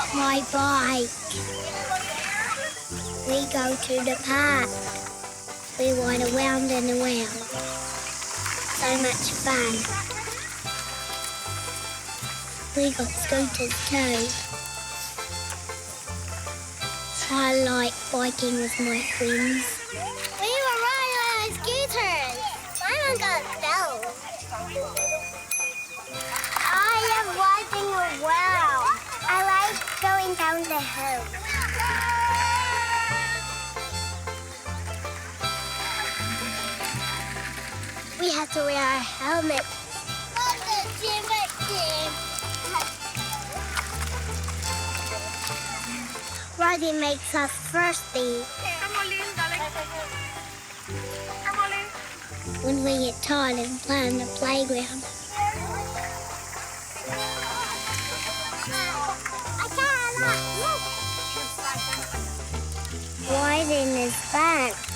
got my bike. We go to the park. We ride around and around. So much fun. We got scooters too. I like biking with my friends. We were riding on scooters. My one got fell. I am riding around. I like going down the hill. We have to wear our helmets. Riding makes us thirsty. When we get tired and play on the playground. Riding is fun.